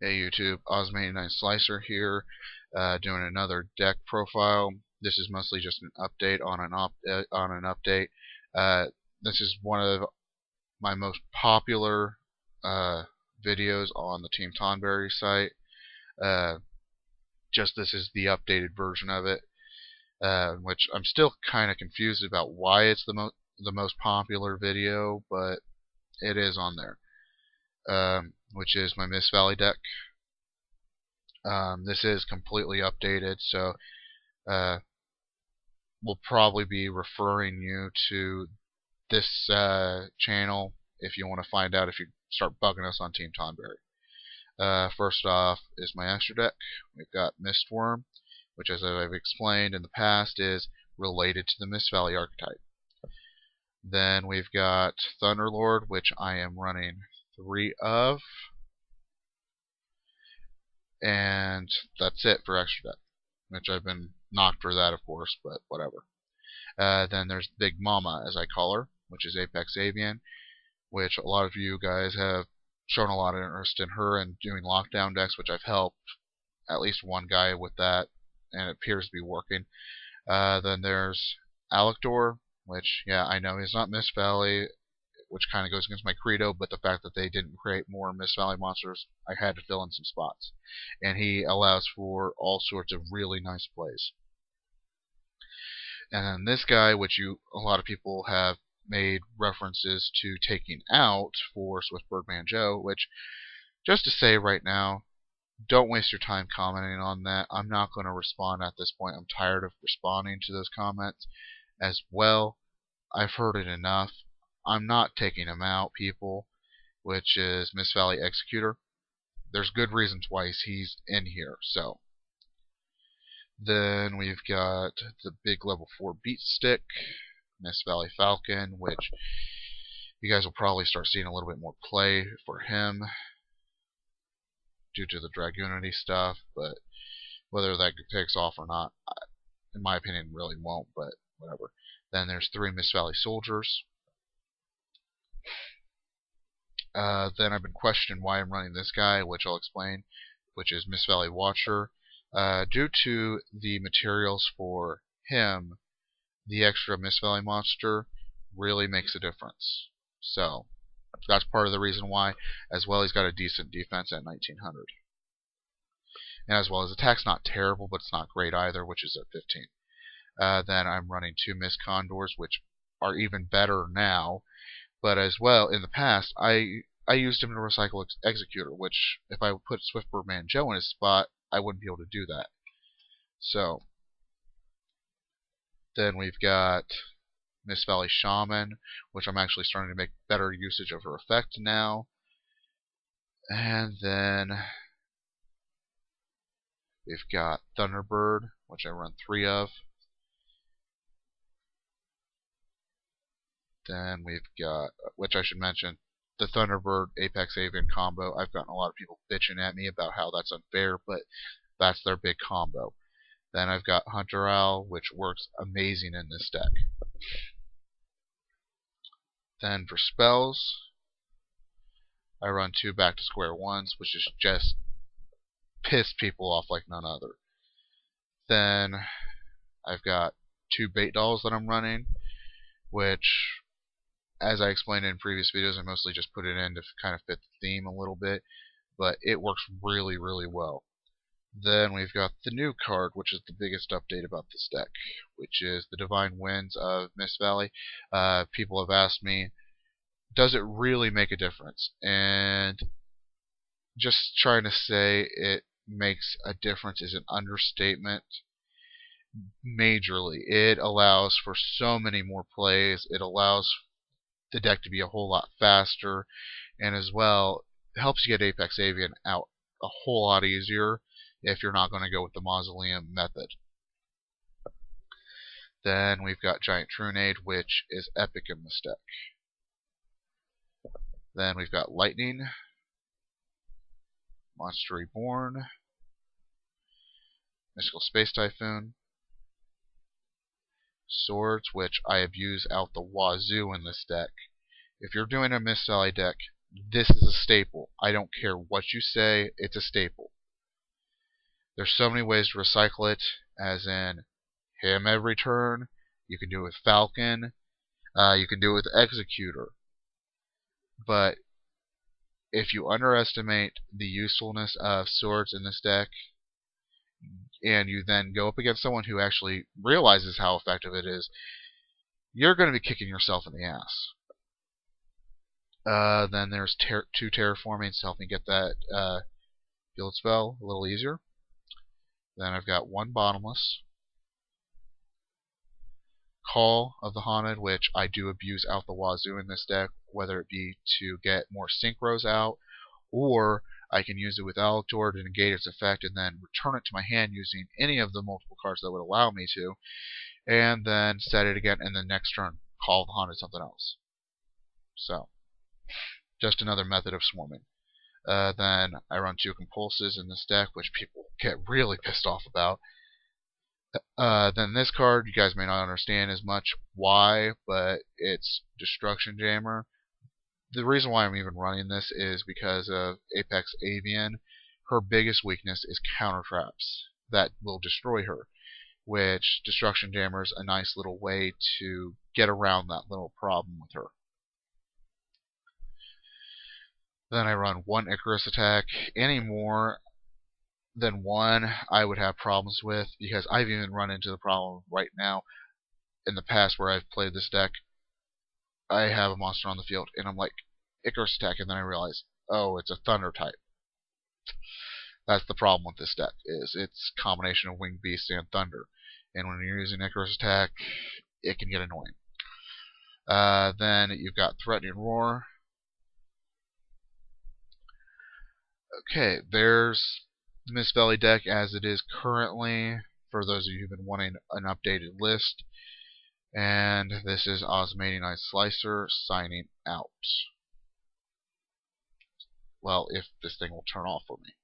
Hey YouTube, Osmane9 Slicer here, doing another deck profile. This is mostly just an update on an update. This is one of my most popular videos on the Team Tonberry site. Uh, just this is the updated version of it, which I'm still kind of confused about why it's the most popular video, but it is on there. Which is my Mist Valley deck. This is completely updated, so uh, we'll probably be referring you to this channel if you want to find out if you start bugging us on Team Tonberry. First off is my extra deck. We've got Mistworm, which, as I've explained in the past, is related to the Mist Valley archetype. Then we've got Thunderlord, which I am running 3 of. And that's it for extra deck, which I've been knocked for that, of course, but whatever. Then there's Big Mama, as I call her, which is Apex Avian, which a lot of you guys have shown a lot of interest in her and doing lockdown decks, which I've helped at least one guy with that, and it appears to be working. Then there's Alector, which, yeah, I know he's not Mist Valley, which kind of goes against my credo, but the fact that they didn't create more Mist Valley monsters, I had to fill in some spots. And he allows for all sorts of really nice plays. And then this guy, which a lot of people have made references to taking out for Swift Birdman Joe, which, just to say right now, don't waste your time commenting on that. I'm not going to respond at this point. I'm tired of responding to those comments as well. I've heard it enough. I'm not taking him out, people, which is Mist Valley Executor. There's good reasons why he's in here. So then we've got the big level 4 beat stick, Mist Valley Falcon, which you guys will probably start seeing a little bit more play for him due to the Dragoonity stuff, but whether that takes off or not, in my opinion, really won't, but whatever. Then there's 3 Mist Valley Soldiers. Then I've been questioned why I'm running this guy, which I'll explain, which is Mist Valley Watcher. Due to the materials for him, the extra Mist Valley monster really makes a difference. So that's part of the reason why. As well, he's got a decent defense at 1900. And as well as attack's not terrible, but it's not great either, which is at 15. Then I'm running 2 Mist Condors, which are even better now. But as well, in the past, I used him to recycle Executor, which, if I put Swift Birdman Joe in his spot, I wouldn't be able to do that. So, then we've got Mist Valley Shaman, which I'm actually starting to make better usage of her effect now. And then we've got Thunderbird, which I run 3 of. Then we've got, which I should mention, the Thunderbird Apex Avian combo. I've gotten a lot of people bitching at me about how that's unfair, but that's their big combo. Then I've got Hunter Owl, which works amazing in this deck. Then for spells, I run 2 back to square ones, which is just piss people off like none other. Then I've got 2 bait dolls that I'm running, which, as I explained in previous videos, I mostly just put it in to kind of fit the theme a little bit, but it works really, really well. Then we've got the new card, which is the biggest update about this deck, which is the Divine Winds of Mist Valley. People have asked me, does it really make a difference? And just trying to say it makes a difference is an understatement. Majorly. It allows for so many more plays. It allows the deck to be a whole lot faster, and as well helps you get Apex Avian out a whole lot easier if you're not going to go with the Mausoleum method. Then we've got Giant Trunade, which is epic in this deck. Then we've got Lightning, Monster Reborn, Mystical Space Typhoon, Swords, which I abuse out the wazoo in this deck. If you're doing a Mist Valley deck, This is a staple. I don't care what you say, it's a staple. There's so many ways to recycle it, as in him every turn. You can do it with Falcon. You can do it with Executor. But if you underestimate the usefulness of swords in this deck, and you then go up against someone who actually realizes how effective it is, you're going to be kicking yourself in the ass. Then there's two terraforming to help me get that field spell a little easier. Then I've got one bottomless. Call of the Haunted, which I do abuse out the wazoo in this deck, whether it be to get more synchros out, or I can use it with Alector to negate its effect and then return it to my hand using any of the multiple cards that would allow me to, and then set it again, and then next turn, Call of the Haunted something else. So, just another method of swarming. Then I run two Compulses in this deck, which people get really pissed off about. Then this card, you guys may not understand as much why, but it's Destruction Jammer. The reason why I'm even running this is because of Apex Avian. Her biggest weakness is counter traps that will destroy her, which Destruction Jammer is a nice little way to get around that little problem with her. Then I run one Icarus attack. Any more than one I would have problems with, because I've even run into the problem right now in the past where I've played this deck. I have a monster on the field and I'm like, Icarus attack, and then I realize, oh, it's a Thunder type. That's the problem with this deck, is it's a combination of Winged Beast and Thunder. And when you're using Icarus attack, it can get annoying. Then you've got Threatening Roar. Okay, there's the Mist Valley deck as it is currently, for those of you who've been wanting an updated list. And this is Osmating Ice Slicer signing out. Well, if this thing will turn off for me.